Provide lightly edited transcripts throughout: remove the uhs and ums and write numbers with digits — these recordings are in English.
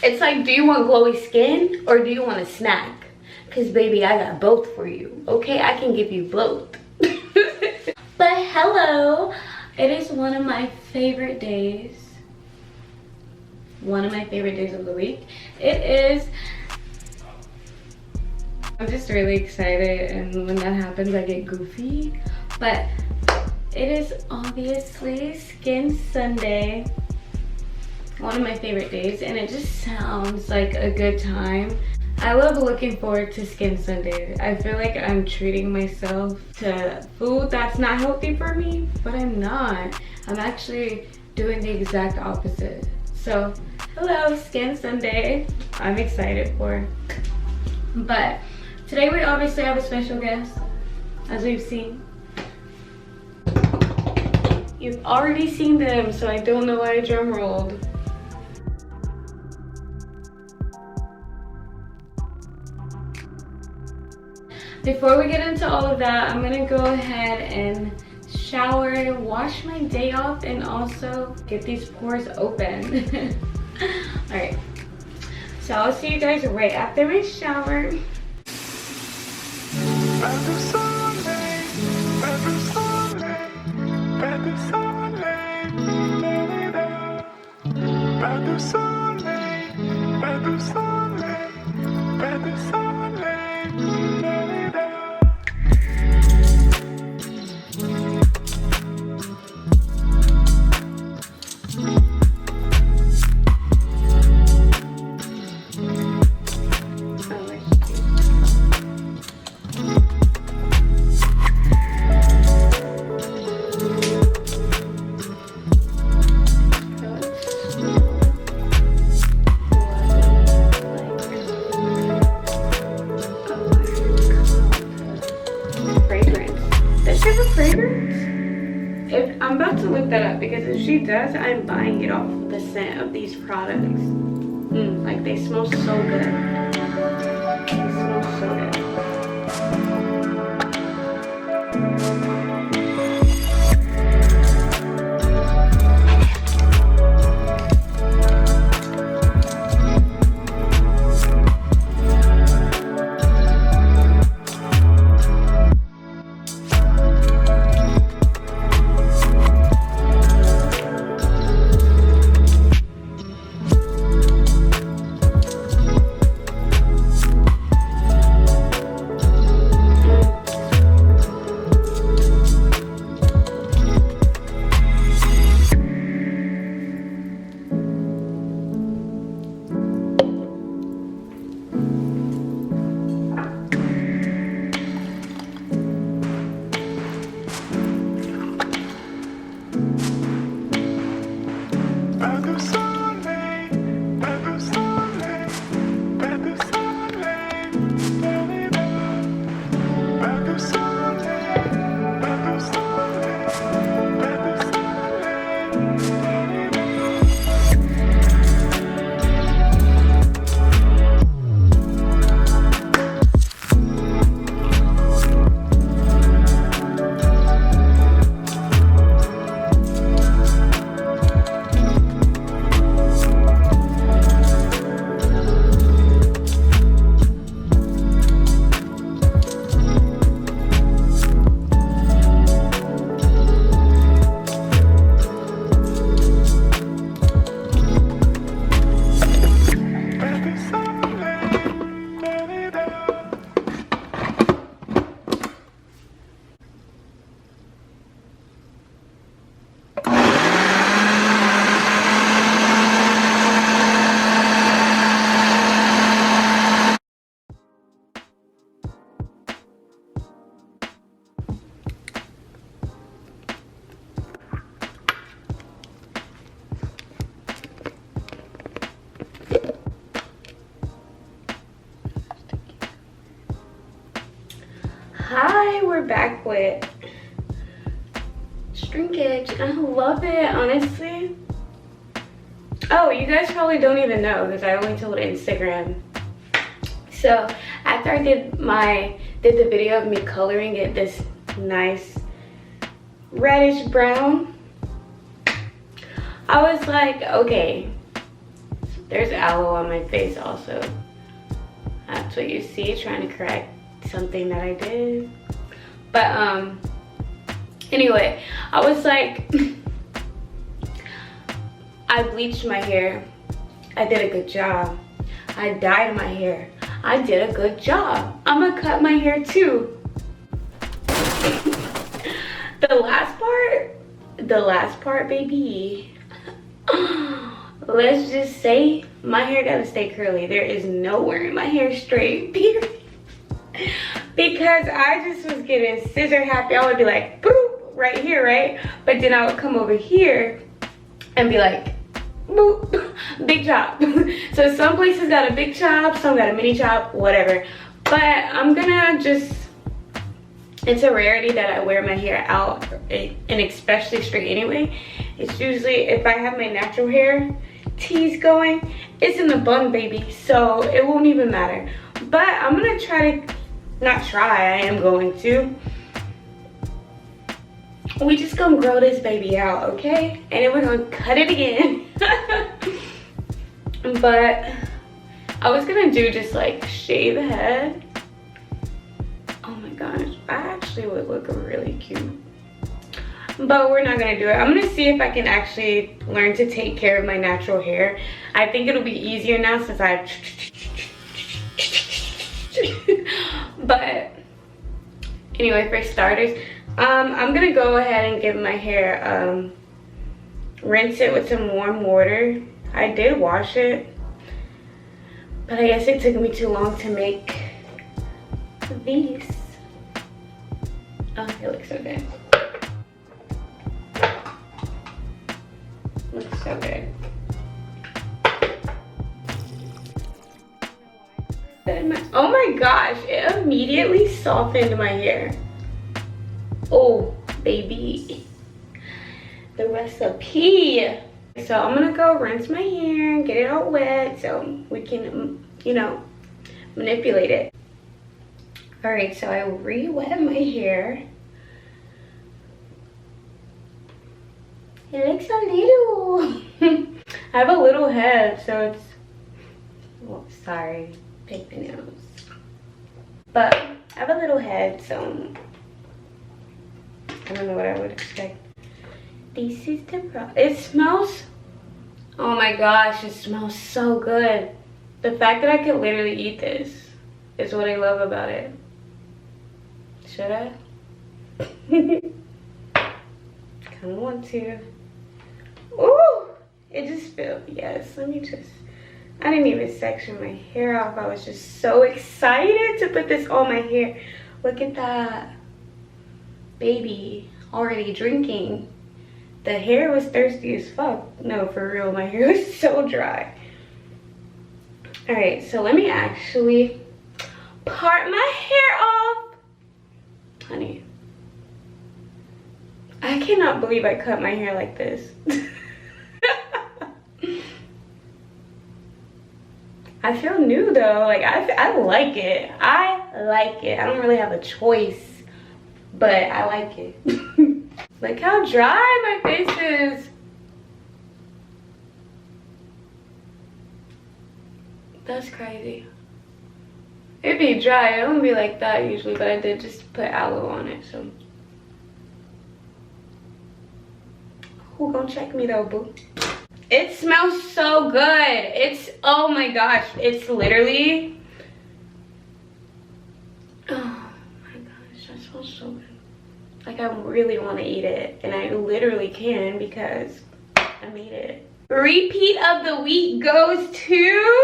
It's like, do you want glowy skin or do you want a snack? Because baby, I got both for you. Okay, I can give you both. But hello, it is one of my favorite days. One of my favorite days of the week. It is. I'm just really excited, and when that happens I get goofy. But it is obviously Skyn Sundae. One of my favorite days, and it just sounds like a good time. I love looking forward to Skyn Sundae. I feel like I'm treating myself to food that's not healthy for me, but I'm not. I'm actually doing the exact opposite. So, hello, Skyn Sundae. I'm excited for. But today we obviously have a special guest, as we've seen. You've already seen them, so I don't know why I drum rolled. Before we get into all of that, I'm gonna go ahead and shower, wash my day off, and also get these pores open. Alright, so I'll see you guys right after my shower. I'm about to look that up because if she does, I'm buying it off the scent of these products. Like they smell so good. They smell so good. Hi, we're back with shrinkage. I love it, honestly. Oh, you guys probably don't even know because I only told Instagram. So after I did the video of me coloring it this nice reddish brown, I was like, okay, There's aloe on my face also. That's what you see, trying to correct something that I did. But anyway, I was like, I bleached my hair. I did a good job. I dyed my hair. I did a good job. I'm gonna cut my hair too. The last part, baby. Let's just say my hair gotta stay curly. There is nowhere in my hair straight, period. Because I just was getting scissor happy. I would be like, boop, right here, right? But then I would come over here and be like, boop, big chop. So some places got a big chop, some got a mini chop, whatever. But I'm gonna just, it's a rarity that I wear my hair out, and especially straight anyway. It's usually, if I have my natural hair tease going, it's in the bun, baby, so it won't even matter. But I'm gonna try to, not try, I am going to. We just gonna grow this baby out, okay? And then we're gonna cut it again. But I was gonna do just like shave the head. Oh my gosh, I actually would look really cute. But we're not gonna do it. I'm gonna see if I can actually learn to take care of my natural hair. I think it'll be easier now since I've but anyway, for starters, I'm gonna go ahead and give my hair rinse it with some warm water. I did wash it, but I guess it took me too long to make these. Oh, it looks so good. Looks so good. Oh my gosh, it immediately softened my hair. Oh, baby. The recipe. So I'm gonna go rinse my hair and get it all wet so we can, you know, manipulate it. All right, so I re-wet my hair. It looks a little. I have a little head, so it's, oh, sorry, pick the nails. But I have a little head, so I don't know what I would expect. This is the product. It smells, oh my gosh, it smells so good. The fact that I could literally eat this is what I love about it. Should I? Kind of want to. Ooh, it just feels, yes, let me just, I didn't even section my hair off. I was just so excited to put this on my hair. Look at that. Baby, already drinking. The hair was thirsty as fuck. No, for real, my hair was so dry. All right, so let me actually part my hair off. Honey, I cannot believe I cut my hair like this. I feel new though, like I like it. I like it. I don't really have a choice, but I like it. Look how dry my face is. That's crazy. It'd be dry, it wouldn't be like that usually, but I did just put aloe on it, so. Who gonna check me though, boo? It smells so good. It's, oh my gosh, it's literally, oh my gosh, that smells so good. Like I really want to eat it, and I literally can because I made it. Repeat of the week goes to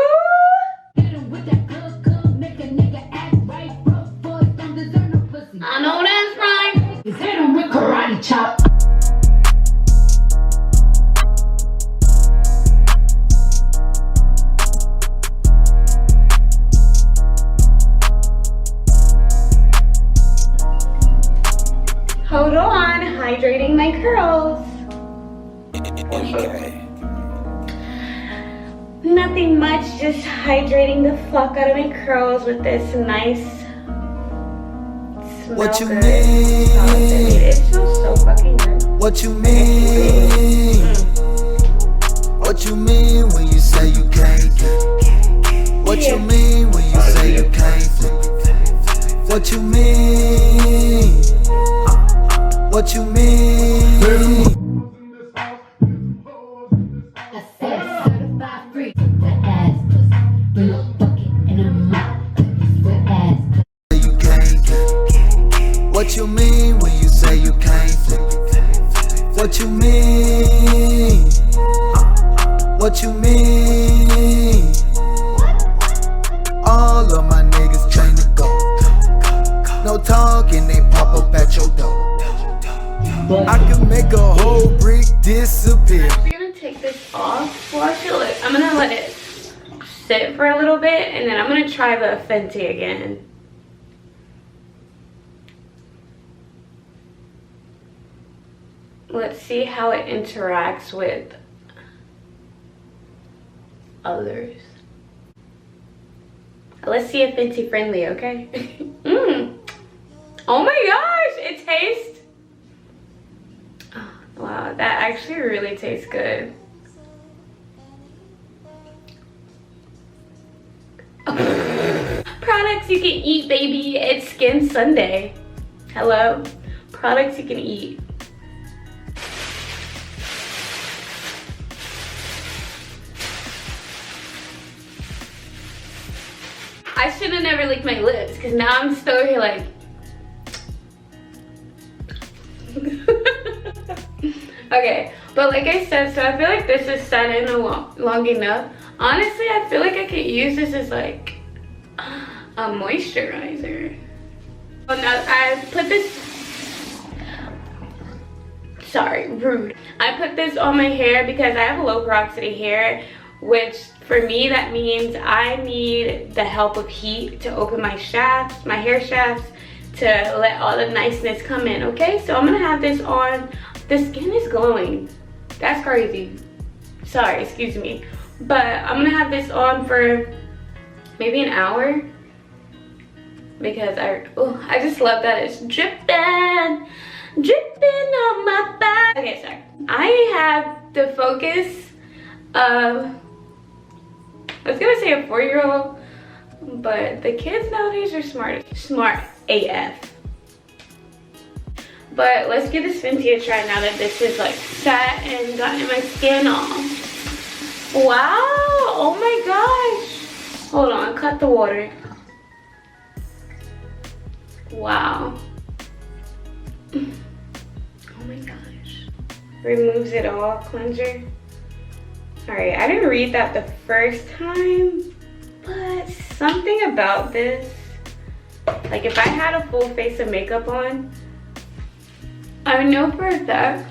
I know that's right. Hit him with karate chop. Hold on, hydrating my curls. Nothing much, just hydrating the fuck out of my curls with this nice smell. What you good. Mean? It smells so fucking good. What you mean? What What you mean when you say you can't get? What you mean when you say you can't get? What you mean? What you mean? I said certified free, wet ass pussy, bring a bucket and a mop, wet ass pussy. You can't get. What you mean when you say you can't get? What you mean? What you mean? All of my niggas train to go. No talking, they pop up at your door. I can make a whole brick disappear. We're gonna take this off. Well, actually, look, I'm gonna let it sit for a little bit, and then I'm gonna try the Fenty again. Let's see how it interacts with others. Let's see if Fenty friendly, okay? Oh my gosh, it tastes. Wow, that actually really tastes good. Products you can eat, baby. It's Skyn Sundae. Hello? Products you can eat. I should have never licked my lips because now I'm still here like. Okay, but like I said, so I feel like this is set in long enough. Honestly, I feel like I could use this as like a moisturizer. Well, now I put this, sorry, rude. I put this on my hair because I have low porosity hair, which for me that means I need the help of heat to open my shafts, my hair shafts, to let all the niceness come in, okay? So I'm gonna have this on. The skin is glowing. That's crazy. Sorry, excuse me. But I'm gonna have this on for maybe an hour because I just love that it's dripping, dripping on my back. Okay, sorry. I have the focus of, I was gonna say a 4-year-old, but the kids nowadays are smart AF. But let's give this Fenty a try now that this is like set and gotten my skin off. Wow, oh my gosh. Hold on, cut the water. Wow. Oh my gosh. Removes it all, cleanser. All right, I didn't read that the first time, but something about this, like if I had a full face of makeup on, I know for a fact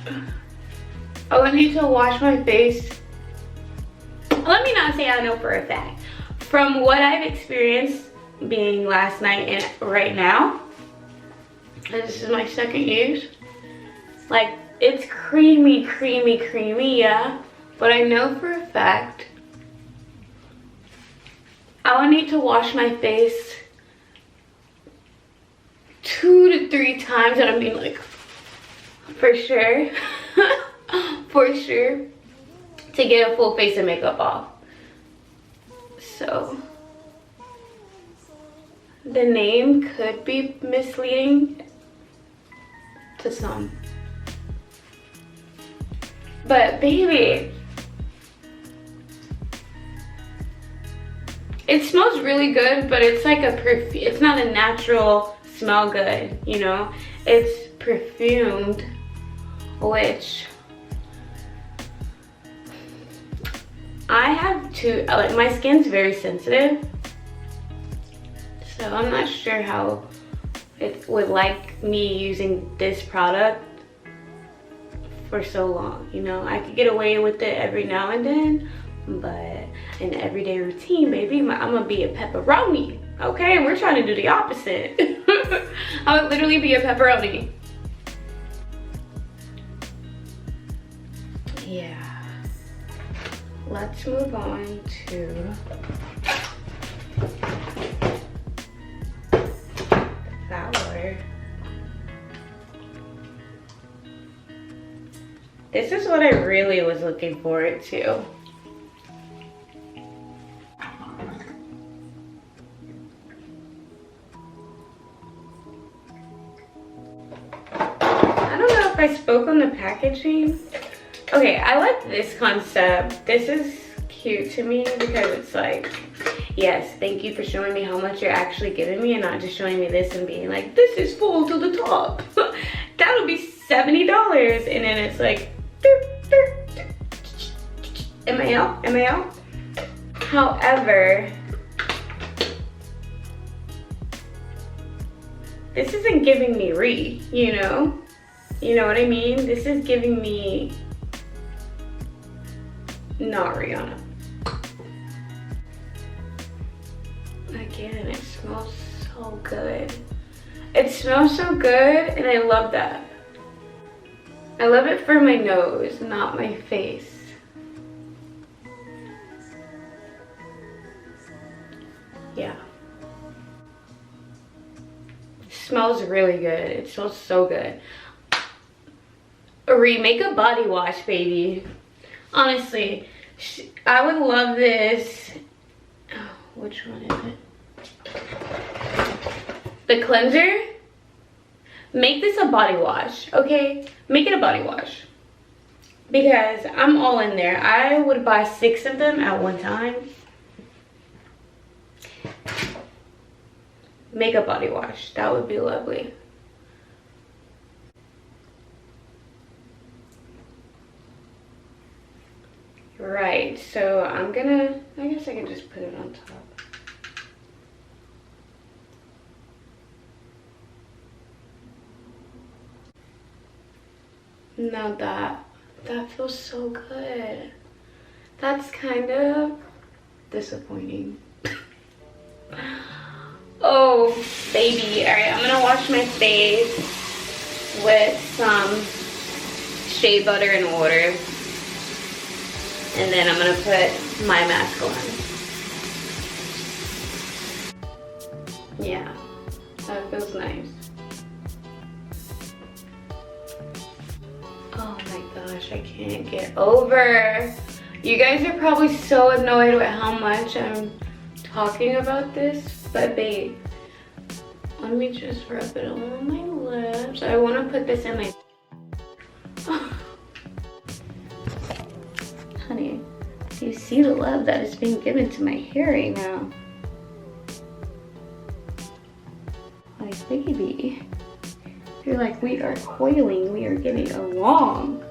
I would need to wash my face. Let me not say I know for a fact. From what I've experienced being last night and right now, and this is my second use, like it's creamy, creamy, creamy, yeah. But I know for a fact I would need to wash my face 2 to 3 times, and I mean like for sure, for sure, to get a full face of makeup off. So the name could be misleading to some, but baby, it smells really good, but it's like a perfume. It's not a natural smell good, you know? It's perfumed, which I have to, like my skin's very sensitive, so I'm not sure how it would like me using this product for so long, you know? I could get away with it every now and then, but in the everyday routine, baby, I'm gonna be a pepperoni, okay? And we're trying to do the opposite. I would literally be a pepperoni. Yeah. Let's move on to flower. This is what I really was looking forward to. I spoke on the packaging. Okay, I like this concept. This is cute to me because it's like, yes, thank you for showing me how much you're actually giving me and not just showing me this and being like, this is full to the top. That'll be $70. And then it's like, am I out? Am I out? However, this isn't giving me you know? You know what I mean? This is giving me not Rihanna. Again, it smells so good. It smells so good, and I love that. I love it for my nose, not my face. Yeah. Smells really good. It smells so good. Make a body wash, baby. Honestly, I would love this. Oh, which one is it? The cleanser. Make this a body wash, okay? Make it a body wash. Because I'm all in there. I would buy 6 of them at one time. Make a body wash. That would be lovely. Right, so I'm gonna, I guess I can just put it on top. Now that feels so good. That's kind of disappointing. Oh, baby. All right, I'm gonna wash my face with some shea butter and water. And then I'm gonna put my mask on. Yeah, that feels nice. Oh my gosh, I can't get over. You guys are probably so annoyed with how much I'm talking about this, but babe, let me just rub it on my lips. I wanna put this in my... Honey, do you see the love that is being given to my hair right now? Like, baby, you're like, we are coiling, we are getting along.